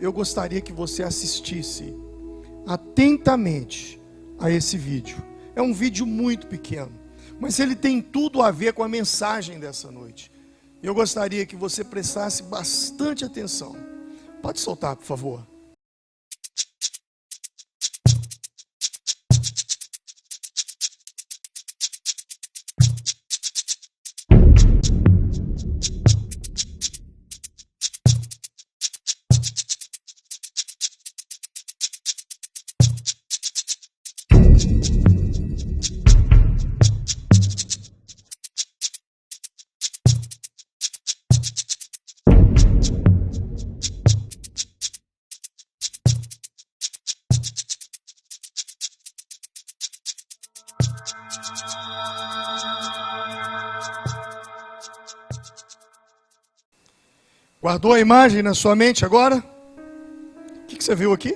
eu gostaria que você assistisse atentamente a esse vídeo. É um vídeo muito pequeno, mas ele tem tudo a ver com a mensagem dessa noite. Eu gostaria que você prestasse bastante atenção. Pode soltar, por favor. Guardou a imagem na sua mente agora? O que você viu aqui?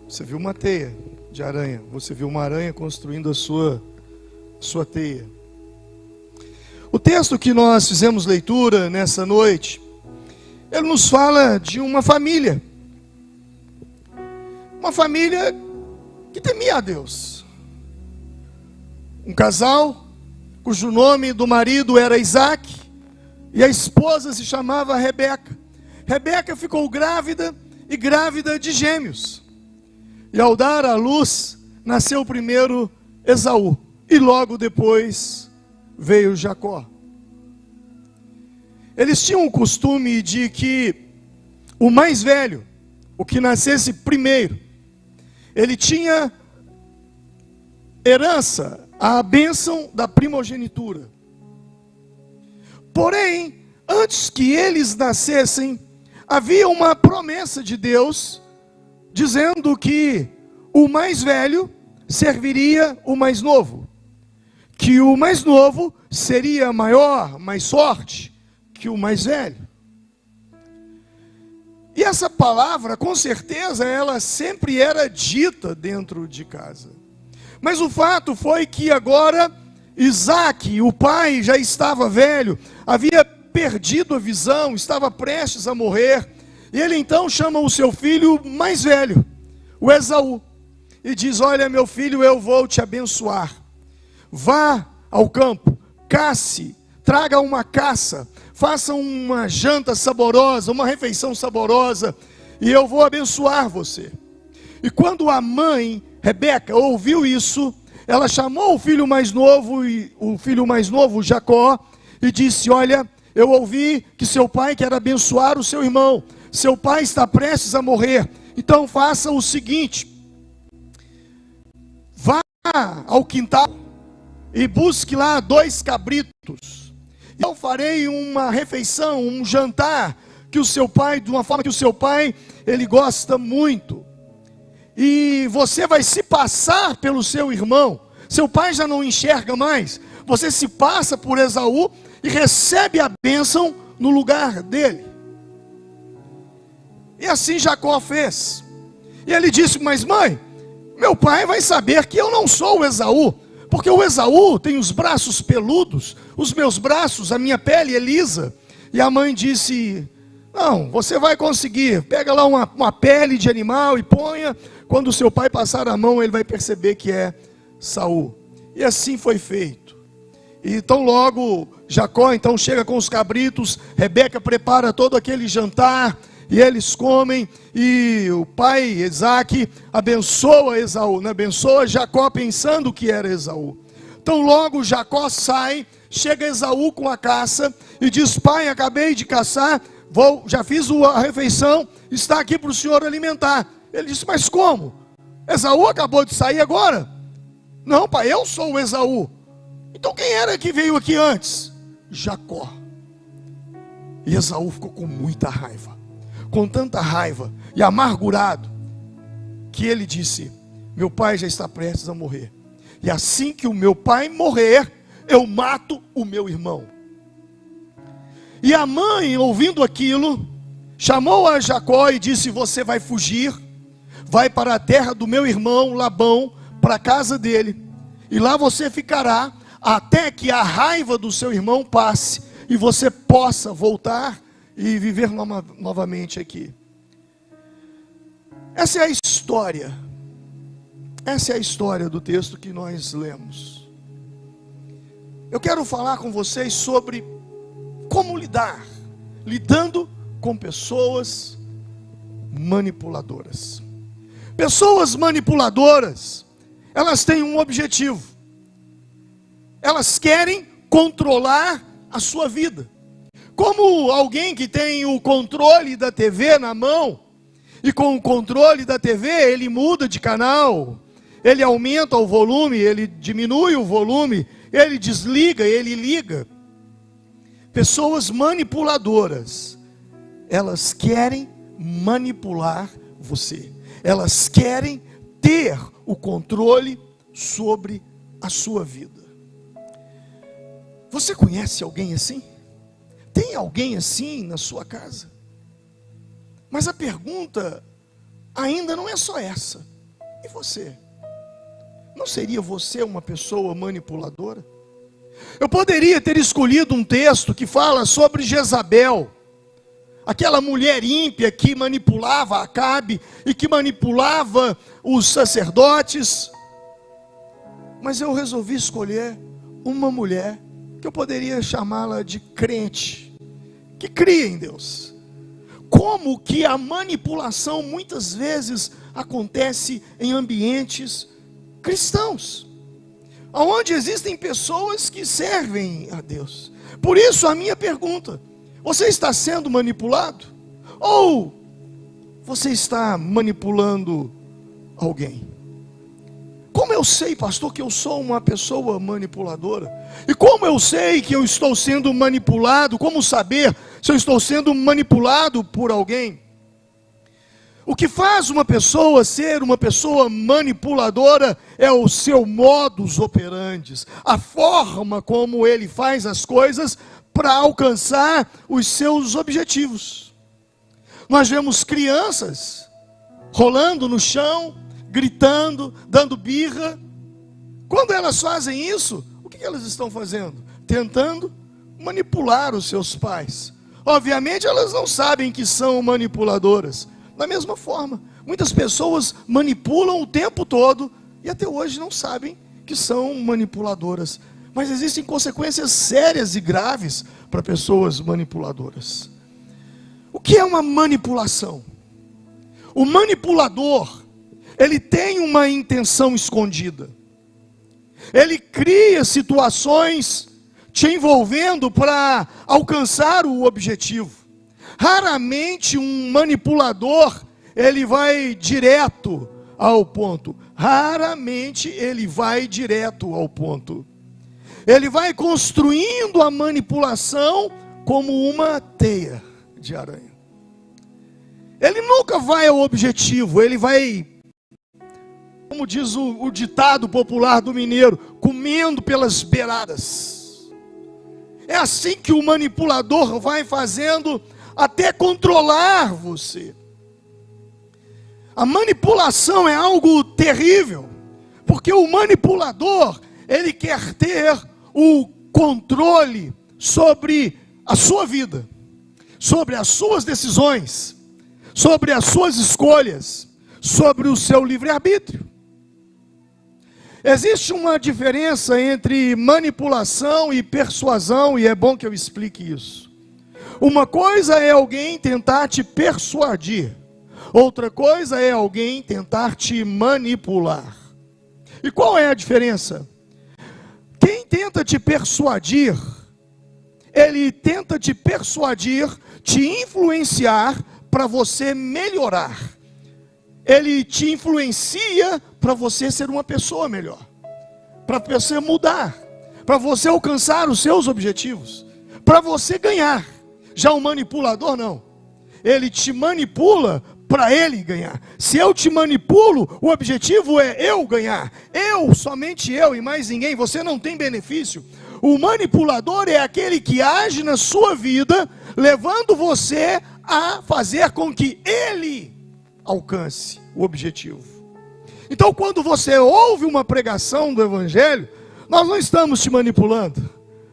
Você viu uma teia de aranha. Você viu uma aranha construindo a sua teia. O texto que nós fizemos leitura nessa noite, ele nos fala de uma família. Uma família que temia a Deus. Um casal cujo nome do marido era Isaac. E a esposa se chamava Rebeca. Rebeca ficou grávida e grávida de gêmeos. E ao dar à luz, nasceu primeiro Esaú. E logo depois veio Jacó. Eles tinham o costume de que o mais velho, o que nascesse primeiro, ele tinha herança, a bênção da primogenitura. Porém, antes que eles nascessem, havia uma promessa de Deus, dizendo que o mais velho serviria o mais novo, que o mais novo seria maior, mais forte que o mais velho. E essa palavra, com certeza, ela sempre era dita dentro de casa. Mas o fato foi que agora Isaac, o pai, já estava velho, havia perdido a visão, estava prestes a morrer. E ele então chama o seu filho mais velho, o Esaú, e diz: olha, meu filho, eu vou te abençoar. Vá ao campo, casse, traga uma caça, faça uma janta saborosa, uma refeição saborosa, e eu vou abençoar você. E quando a mãe, Rebeca, ouviu isso, ela chamou o filho mais novo, Jacó, e disse: olha, eu ouvi que seu pai quer abençoar o seu irmão. Seu pai está prestes a morrer. Então faça o seguinte: vá ao quintal e busque lá 2 cabritos. Eu farei uma refeição, um jantar, que o seu pai, de uma forma que o seu pai, ele gosta muito. E você vai se passar pelo seu irmão. Seu pai já não enxerga mais. Você se passa por Esaú e recebe a bênção no lugar dele. E assim Jacó fez. E ele disse: mas mãe, meu pai vai saber que eu não sou o Esaú, porque o Esaú tem os braços peludos, os meus braços, a minha pele é lisa. E a mãe disse: não, você vai conseguir. Pega lá uma pele de animal e ponha. Quando o seu pai passar a mão, ele vai perceber que é Saul. E assim foi feito. E então logo Jacó então chega com os cabritos, Rebeca prepara todo aquele jantar, e eles comem, e o pai Isaac abençoa Esaú, abençoa Jacó pensando que era Esaú. Então logo Jacó sai, chega Esaú com a caça e diz: pai, acabei de caçar, já fiz a refeição, está aqui para o senhor alimentar. Ele disse: mas como? Esaú acabou de sair agora? Não, pai, eu sou o Esaú. Então quem era que veio aqui antes? Jacó. E Esaú ficou com muita raiva, com tanta raiva e amargurado, que ele disse: meu pai já está prestes a morrer, e assim que o meu pai morrer, eu mato o meu irmão. E a mãe, ouvindo aquilo, chamou a Jacó e disse: você vai fugir, vai para a terra do meu irmão Labão, para a casa dele, e lá você ficará até que a raiva do seu irmão passe e você possa voltar e viver novamente aqui. Essa é a história. Essa é a história do texto que nós lemos. Eu quero falar com vocês sobre como lidando com pessoas manipuladoras. Pessoas manipuladoras, elas têm um objetivo. Elas querem controlar a sua vida. Como alguém que tem o controle da TV na mão, e com o controle da TV ele muda de canal, ele aumenta o volume, ele diminui o volume, ele desliga, ele liga. Pessoas manipuladoras, elas querem manipular você. Elas querem ter o controle sobre a sua vida. Você conhece alguém assim? Tem alguém assim na sua casa? Mas a pergunta ainda não é só essa. E você? Não seria você uma pessoa manipuladora? Eu poderia ter escolhido um texto que fala sobre Jezabel, aquela mulher ímpia que manipulava Acabe e que manipulava os sacerdotes. Mas eu resolvi escolher uma mulher que eu poderia chamá-la de crente, que cria em Deus. Como que a manipulação muitas vezes acontece em ambientes cristãos, onde existem pessoas que servem a Deus. Por isso a minha pergunta: você está sendo manipulado? Ou você está manipulando alguém? Como eu sei, pastor, que eu sou uma pessoa manipuladora? E como eu sei que eu estou sendo manipulado? Como saber se eu estou sendo manipulado por alguém? O que faz uma pessoa ser uma pessoa manipuladora é o seu modus operandi, a forma como ele faz as coisas para alcançar os seus objetivos. Nós vemos crianças rolando no chão, gritando, dando birra. Quando elas fazem isso, o que elas estão fazendo? Tentando manipular os seus pais. Obviamente elas não sabem que são manipuladoras. Da mesma forma, muitas pessoas manipulam o tempo todo e até hoje não sabem que são manipuladoras. Mas existem consequências sérias e graves para pessoas manipuladoras. O que é uma manipulação? O manipulador, ele tem uma intenção escondida. Ele cria situações te envolvendo para alcançar o objetivo. Raramente um manipulador, ele vai direto ao ponto. Raramente ele vai direto ao ponto. Ele vai construindo a manipulação como uma teia de aranha. Ele nunca vai ao objetivo, ele vai, como diz o ditado popular do mineiro, comendo pelas beiradas. É assim que o manipulador vai fazendo até controlar você. A manipulação é algo terrível, porque o manipulador, ele quer ter o controle sobre a sua vida, sobre as suas decisões, sobre as suas escolhas, sobre o seu livre-arbítrio. Existe uma diferença entre manipulação e persuasão, e é bom que eu explique isso. Uma coisa é alguém tentar te persuadir, outra coisa é alguém tentar te manipular. E qual é a diferença? Quem tenta te persuadir, ele tenta te persuadir, te influenciar para você melhorar. Ele te influencia para você ser uma pessoa melhor, para você mudar, para você alcançar os seus objetivos, para você ganhar. Já o manipulador não, ele te manipula para ele ganhar. Se eu te manipulo, o objetivo é eu ganhar. Eu, somente eu e mais ninguém, você não tem benefício. O manipulador é aquele que age na sua vida, levando você a fazer com que ele alcance o objetivo. Então, quando você ouve uma pregação do Evangelho, nós não estamos te manipulando,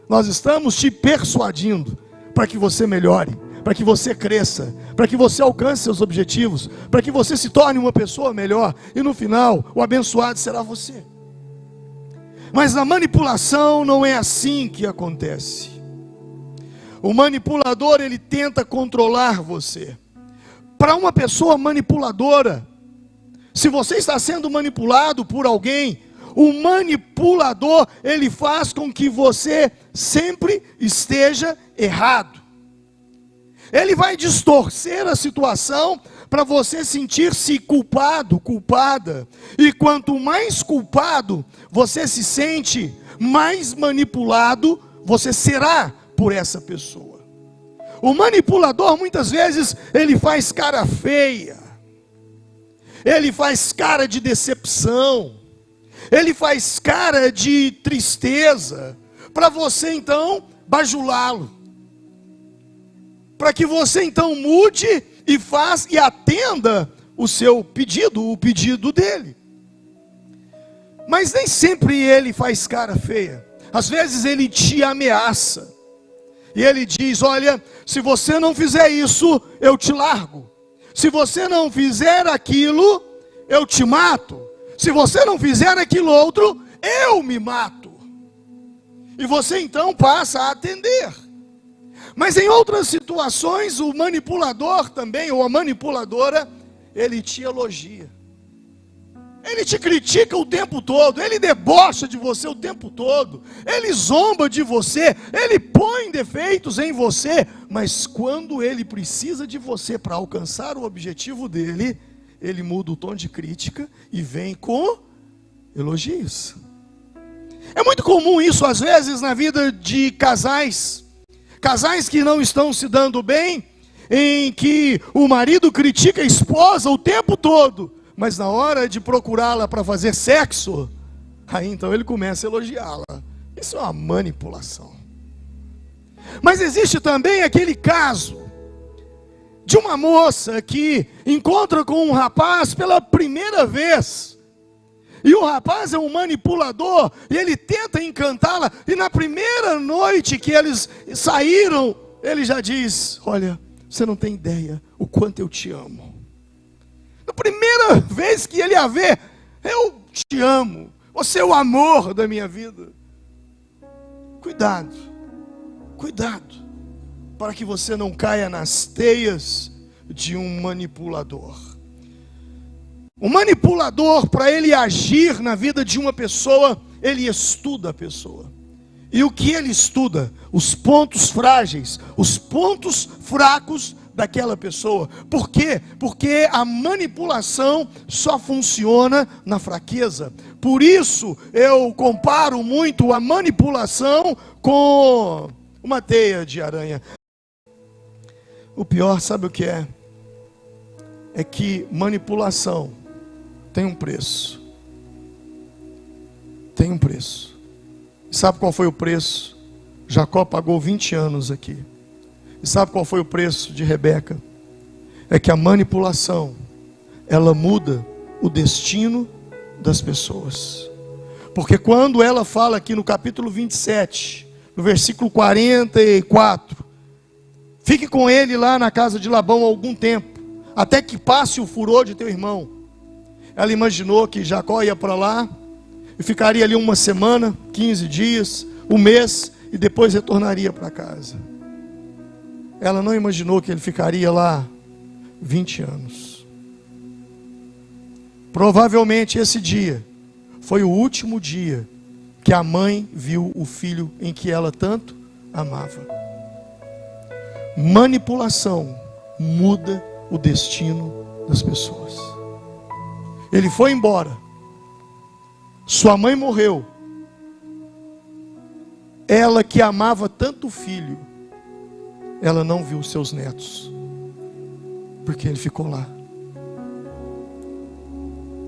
nós estamos te persuadindo para que você melhore, para que você cresça, para que você alcance seus objetivos, para que você se torne uma pessoa melhor, e no final, o abençoado será você. Mas na manipulação não é assim que acontece. O manipulador, ele tenta controlar você. Para uma pessoa manipuladora, se você está sendo manipulado por alguém, o manipulador, ele faz com que você sempre esteja errado. Ele vai distorcer a situação para você sentir-se culpado, culpada. E quanto mais culpado você se sente, mais manipulado você será por essa pessoa. O manipulador, muitas vezes, ele faz cara feia. Ele faz cara de decepção. Ele faz cara de tristeza, para você então bajulá-lo, para que você então mude e atenda o seu pedido, o pedido dele. Mas nem sempre ele faz cara feia. Às vezes ele te ameaça, e ele diz: olha, se você não fizer isso, eu te largo. Se você não fizer aquilo, eu te mato. Se você não fizer aquilo outro, eu me mato. E você então passa a atender. Mas em outras situações, o manipulador também, ou a manipuladora, ele te elogia. Ele te critica o tempo todo, ele debocha de você o tempo todo, ele zomba de você, ele põe defeitos em você, mas quando ele precisa de você para alcançar o objetivo dele, ele muda o tom de crítica e vem com elogios. É muito comum isso às vezes na vida de casais que não estão se dando bem, em que o marido critica a esposa o tempo todo, mas na hora de procurá-la para fazer sexo, aí então ele começa a elogiá-la. Isso é uma manipulação. Mas existe também aquele caso de uma moça que encontra com um rapaz pela primeira vez, e o rapaz é um manipulador, e ele tenta encantá-la, e na primeira noite que eles saíram, ele já diz: olha, você não tem ideia o quanto eu te amo. Na primeira vez que ele a vê: eu te amo, você é o amor da minha vida. Cuidado, cuidado, para que você não caia nas teias de um manipulador. O manipulador, para ele agir na vida de uma pessoa, ele estuda a pessoa. E o que ele estuda? Os pontos frágeis, os pontos fracos daquela pessoa. Por quê? Porque a manipulação só funciona na fraqueza. Por isso eu comparo muito a manipulação com uma teia de aranha. O pior, sabe o que é? É que manipulação tem um preço. Tem um preço. Sabe qual foi o preço? Jacó pagou 20 anos aqui. E sabe qual foi o preço de Rebeca? É que a manipulação, ela muda o destino das pessoas. Porque quando ela fala aqui no capítulo 27, no versículo 44, fique com ele lá na casa de Labão algum tempo, até que passe o furor de teu irmão. Ela imaginou que Jacó ia para lá e ficaria ali uma semana, 15 dias, um mês, e depois retornaria para casa. Ela não imaginou que ele ficaria lá 20 anos. Provavelmente esse dia foi o último dia que a mãe viu o filho em que ela tanto amava. Manipulação muda o destino das pessoas. Ele foi embora. Sua mãe morreu. Ela que amava tanto o filho, ela não viu seus netos, porque ele ficou lá.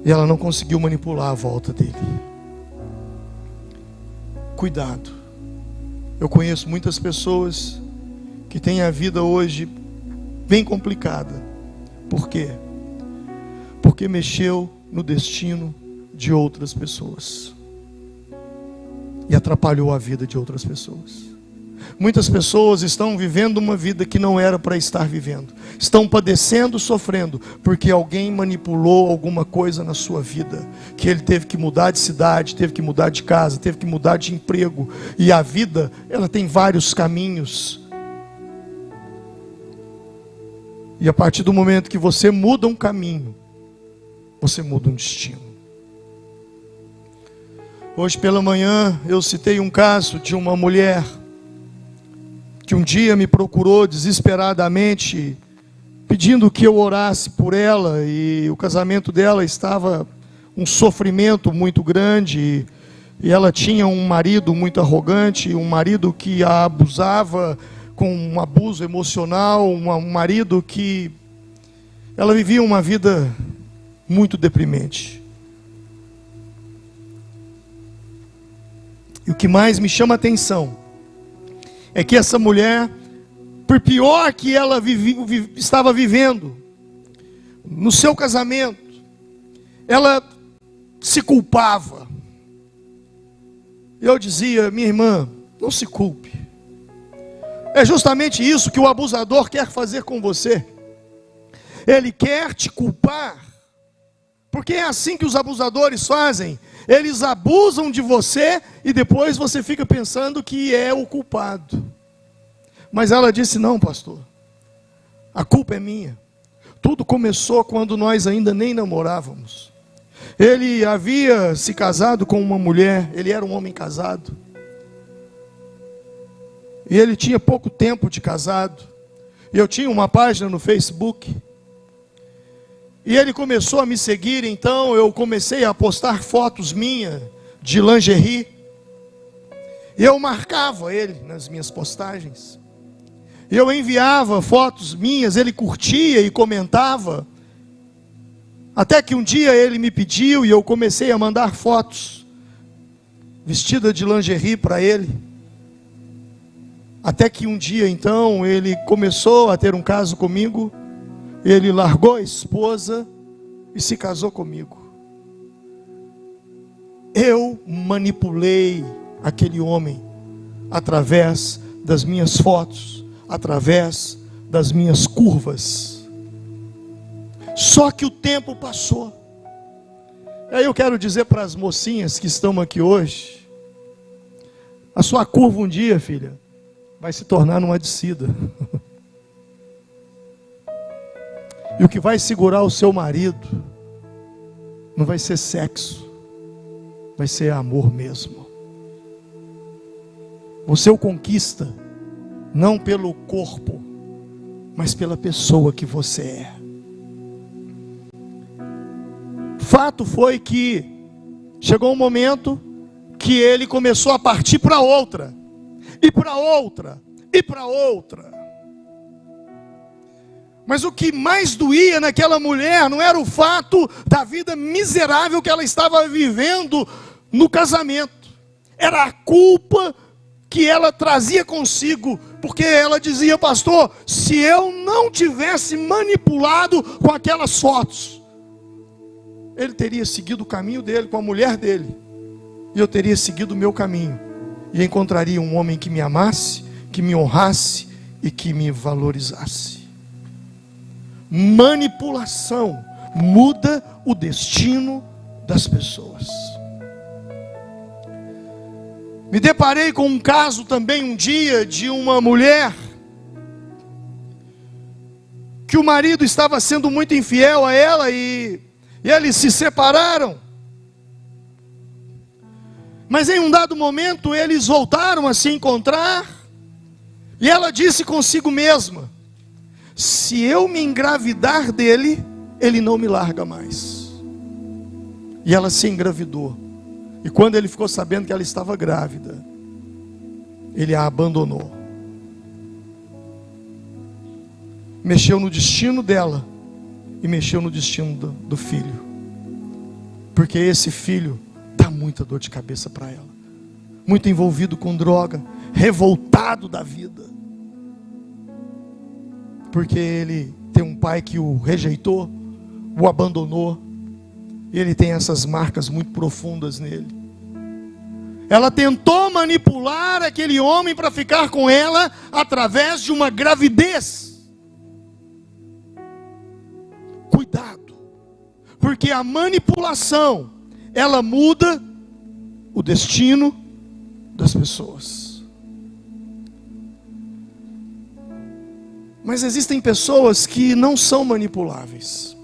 E ela não conseguiu manipular a volta dele. Cuidado. Eu conheço muitas pessoas que têm a vida hoje bem complicada. Por quê? Porque mexeu no destino de outras pessoas e atrapalhou a vida de outras pessoas. Muitas pessoas estão vivendo uma vida que não era para estar vivendo. Estão padecendo, sofrendo, porque alguém manipulou alguma coisa na sua vida. Que ele teve que mudar de cidade, teve que mudar de casa, teve que mudar de emprego. E a vida, ela tem vários caminhos. E a partir do momento que você muda um caminho, você muda um destino. Hoje pela manhã eu citei um caso de uma mulher que um dia me procurou desesperadamente, pedindo que eu orasse por ela, e o casamento dela estava um sofrimento muito grande, e ela tinha um marido muito arrogante, um marido que a abusava com um abuso emocional, um marido que ela vivia uma vida muito deprimente. E o que mais me chama a atenção é que essa mulher, por pior que ela estava vivendo no seu casamento, ela se culpava. Eu dizia: minha irmã, não se culpe. É justamente isso que o abusador quer fazer com você. Ele quer te culpar, porque é assim que os abusadores fazem. Eles abusam de você e depois você fica pensando que é o culpado. Mas ela disse: não, pastor, a culpa é minha. Tudo começou quando nós ainda nem namorávamos. Ele havia se casado com uma mulher, ele era um homem casado. E ele tinha pouco tempo de casado. E eu tinha uma página no Facebook. E ele começou a me seguir, então eu comecei a postar fotos minhas de lingerie. E eu marcava ele nas minhas postagens. E eu enviava fotos minhas, ele curtia e comentava. Até que um dia ele me pediu e eu comecei a mandar fotos vestida de lingerie para ele. Até que um dia então ele começou a ter um caso comigo. Ele largou a esposa e se casou comigo. Eu manipulei aquele homem através das minhas fotos, através das minhas curvas. Só que o tempo passou. E aí eu quero dizer para as mocinhas que estão aqui hoje: a sua curva um dia, filha, vai se tornar numa descida. E o que vai segurar o seu marido não vai ser sexo, vai ser amor mesmo. Você o conquista não pelo corpo, mas pela pessoa que você é. Fato foi que chegou um momento que ele começou a partir para outra, e para outra, e para outra. Mas o que mais doía naquela mulher não era o fato da vida miserável que ela estava vivendo no casamento. Era a culpa que ela trazia consigo. Porque ela dizia: pastor, se eu não tivesse manipulado com aquelas fotos, ele teria seguido o caminho dele com a mulher dele, e eu teria seguido o meu caminho, e encontraria um homem que me amasse, que me honrasse e que me valorizasse. Manipulação muda o destino das pessoas. Me deparei com um caso também um dia de uma mulher que o marido estava sendo muito infiel a ela e eles se separaram. Mas em um dado momento eles voltaram a se encontrar e ela disse consigo mesma: se eu me engravidar dele, ele não me larga mais. E ela se engravidou. E quando ele ficou sabendo que ela estava grávida, ele a abandonou. Mexeu no destino dela e mexeu no destino do filho. Porque esse filho dá muita dor de cabeça para ela. Muito envolvido com droga, revoltado da vida. Porque ele tem um pai que o rejeitou, o abandonou. E ele tem essas marcas muito profundas nele. Ela tentou manipular aquele homem para ficar com ela através de uma gravidez. Cuidado, porque a manipulação, ela muda o destino das pessoas. Mas existem pessoas que não são manipuláveis.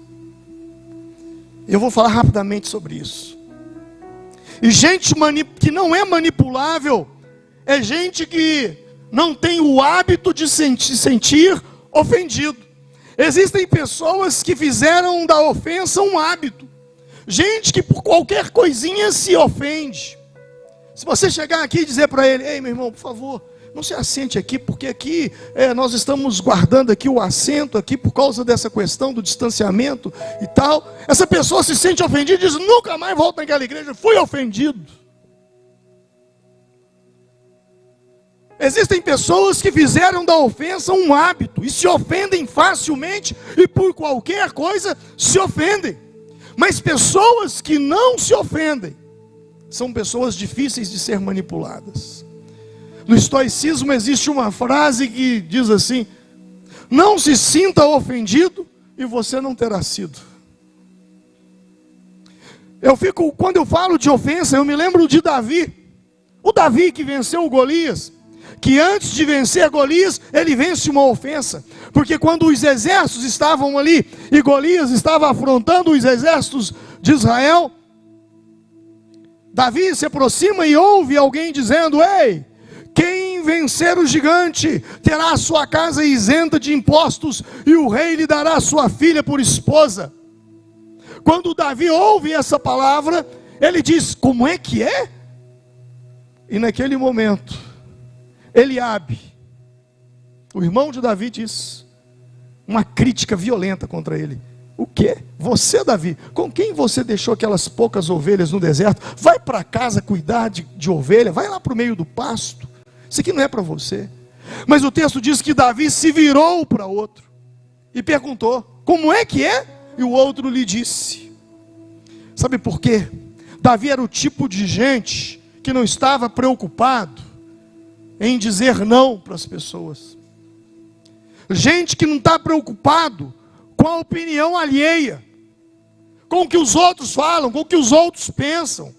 Eu vou falar rapidamente sobre isso. E gente que não é manipulável é gente que não tem o hábito de se sentir ofendido. Existem pessoas que fizeram da ofensa um hábito. Gente que por qualquer coisinha se ofende. Se você chegar aqui e dizer para ele: ei, meu irmão, por favor, não se assente aqui, porque aqui nós estamos guardando aqui o assento aqui por causa dessa questão do distanciamento e tal. Essa pessoa se sente ofendida e diz: nunca mais volto naquela igreja, fui ofendido. Existem pessoas que fizeram da ofensa um hábito e se ofendem facilmente e por qualquer coisa se ofendem. Mas pessoas que não se ofendem são pessoas difíceis de ser manipuladas. No estoicismo existe uma frase que diz assim: não se sinta ofendido e você não terá sido. Quando eu falo de ofensa, eu me lembro de Davi. O Davi que venceu o Golias, que antes de vencer Golias, ele vence uma ofensa. Porque quando os exércitos estavam ali, e Golias estava afrontando os exércitos de Israel, Davi se aproxima e ouve alguém dizendo: ei, quem vencer o gigante terá a sua casa isenta de impostos, e o rei lhe dará sua filha por esposa. Quando Davi ouve essa palavra, ele diz: como é que é? E naquele momento, Eliabe, o irmão de Davi, diz uma crítica violenta contra ele. O quê? Você, Davi, com quem você deixou aquelas poucas ovelhas no deserto? Vai para casa cuidar de ovelha, vai lá para o meio do pasto. Isso aqui não é para você. Mas o texto diz que Davi se virou para outro e perguntou: como é que é? E o outro lhe disse. Sabe por quê? Davi era o tipo de gente que não estava preocupado em dizer não para as pessoas. Gente que não está preocupado com a opinião alheia, com o que os outros falam, com o que os outros pensam.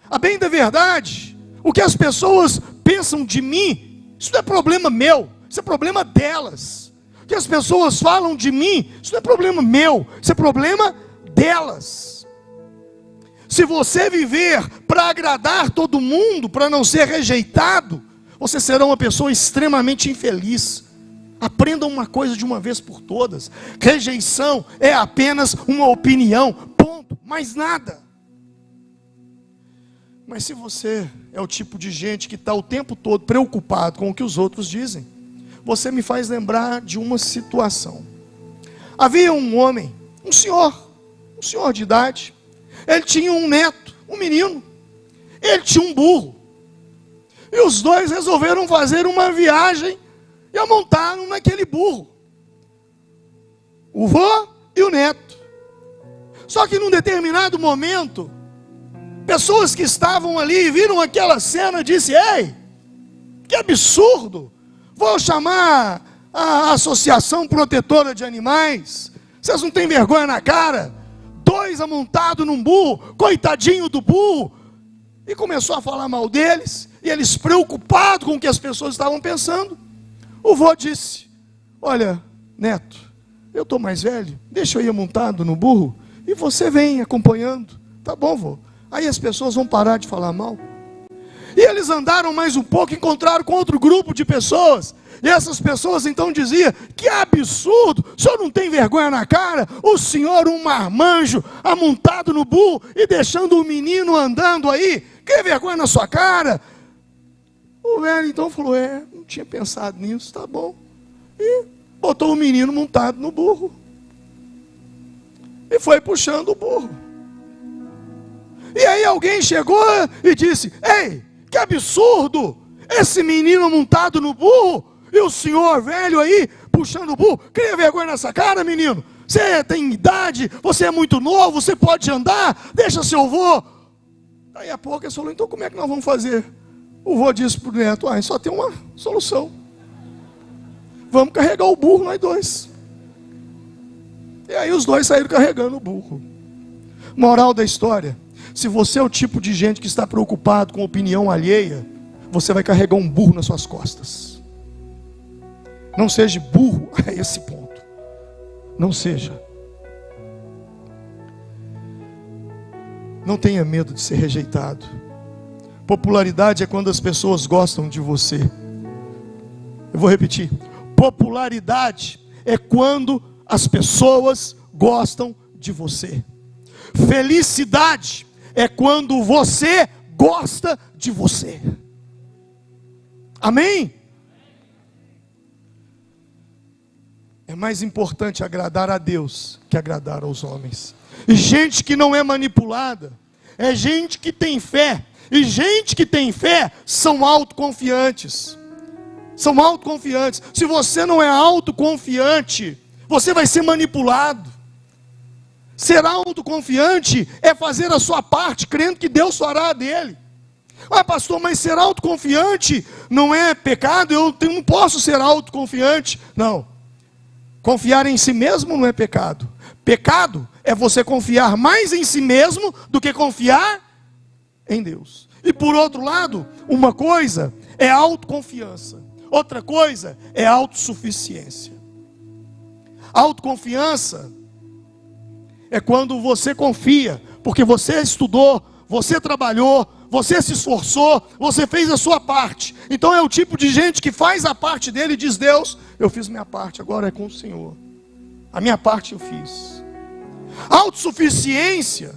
A bem da verdade, o que as pessoas pensam de mim, isso não é problema meu, isso é problema delas. O que as pessoas falam de mim, isso não é problema meu, isso é problema delas. Se você viver para agradar todo mundo, para não ser rejeitado, você será uma pessoa extremamente infeliz. Aprenda uma coisa de uma vez por todas: rejeição é apenas uma opinião, ponto, mais nada. Mas se você é o tipo de gente que está o tempo todo preocupado com o que os outros dizem, você me faz lembrar de uma situação. Havia um homem, um senhor de idade. Ele tinha um neto, um menino. Ele tinha um burro. E os dois resolveram fazer uma viagem e amontaram naquele burro, o vô e o neto. Só que num determinado momento, pessoas que estavam ali viram aquela cena e disseram: ei, que absurdo, vou chamar a Associação Protetora de Animais, vocês não têm vergonha na cara, dois amontados num burro, coitadinho do burro. E começou a falar mal deles, e eles preocupados com o que as pessoas estavam pensando. O vô disse: olha, neto, eu estou mais velho, deixa eu ir montado no burro, e você vem acompanhando. Tá bom, vô. Aí as pessoas vão parar de falar mal. E eles andaram mais um pouco, encontraram com outro grupo de pessoas, e essas pessoas então diziam: que absurdo, o senhor não tem vergonha na cara? O senhor, um marmanjo, amontado no burro, e deixando o menino andando aí, que vergonha na sua cara? O velho então falou: não tinha pensado nisso, tá bom. E botou o menino montado no burro. E foi puxando o burro. E aí alguém chegou e disse: ei, que absurdo, esse menino montado no burro, e o senhor velho aí, puxando o burro. Cria vergonha nessa cara, menino. Você tem idade, você é muito novo, você pode andar, deixa seu avô. Daí a pouco ele falou, então como é que nós vamos fazer? O vô disse para o neto, só tem uma solução. Vamos carregar o burro, nós dois. E aí os dois saíram carregando o burro. Moral da história, se você é o tipo de gente que está preocupado com a opinião alheia, você vai carregar um burro nas suas costas. Não seja burro a esse ponto. Não seja. Não tenha medo de ser rejeitado. Popularidade é quando as pessoas gostam de você. Eu vou repetir. Popularidade é quando as pessoas gostam de você. Felicidade é quando você gosta de você. Amém? É mais importante agradar a Deus que agradar aos homens. E gente que não é manipulada, é gente que tem fé. E gente que tem fé são autoconfiantes. São autoconfiantes. Se você não é autoconfiante, você vai ser manipulado. Ser autoconfiante é fazer a sua parte, crendo que Deus fará a dele. Pastor, mas ser autoconfiante não é pecado? Eu não posso ser autoconfiante. Não. Confiar em si mesmo não é pecado. Pecado é você confiar mais em si mesmo do que confiar em Deus. E por outro lado, uma coisa é autoconfiança, outra coisa é autossuficiência. Autoconfiança é quando você confia, porque você estudou, você trabalhou, você se esforçou, você fez a sua parte. Então é o tipo de gente que faz a parte dele e diz, Deus, eu fiz minha parte, agora é com o Senhor. A minha parte eu fiz. Autossuficiência,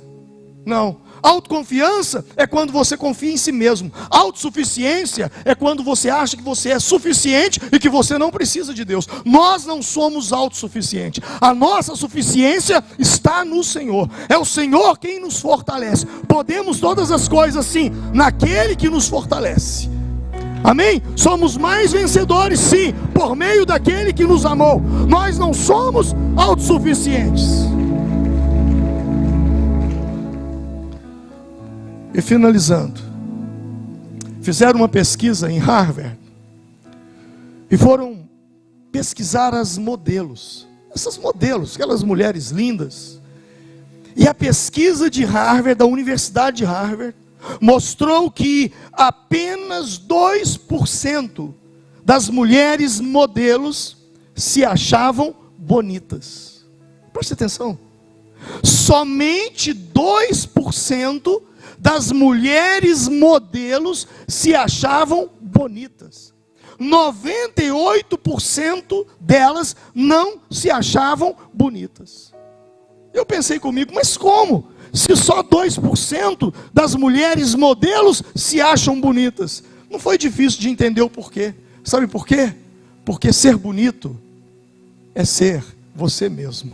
não. Autoconfiança é quando você confia em si mesmo. Autossuficiência é quando você acha que você é suficiente e que você não precisa de Deus. Nós não somos autossuficientes. A nossa suficiência está no Senhor. É o Senhor quem nos fortalece. Podemos todas as coisas sim, naquele que nos fortalece. Amém? Somos mais vencedores sim, por meio daquele que nos amou. Nós não somos autossuficientes. E finalizando, fizeram uma pesquisa em Harvard e foram pesquisar as modelos, essas modelos, aquelas mulheres lindas. E a pesquisa de Harvard, da Universidade de Harvard, mostrou que apenas 2% das mulheres modelos se achavam bonitas. Preste atenção. Somente 2% das mulheres modelos se achavam bonitas. 98% delas não se achavam bonitas. Eu pensei comigo, mas como? Se só 2% das mulheres modelos se acham bonitas. Não foi difícil de entender o porquê. Sabe por quê? Porque ser bonito é ser você mesmo.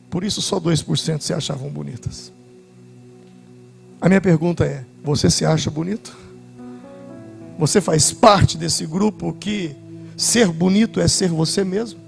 Por isso só 2% se achavam bonitas. A minha pergunta é, você se acha bonito? Você faz parte desse grupo que ser bonito é ser você mesmo?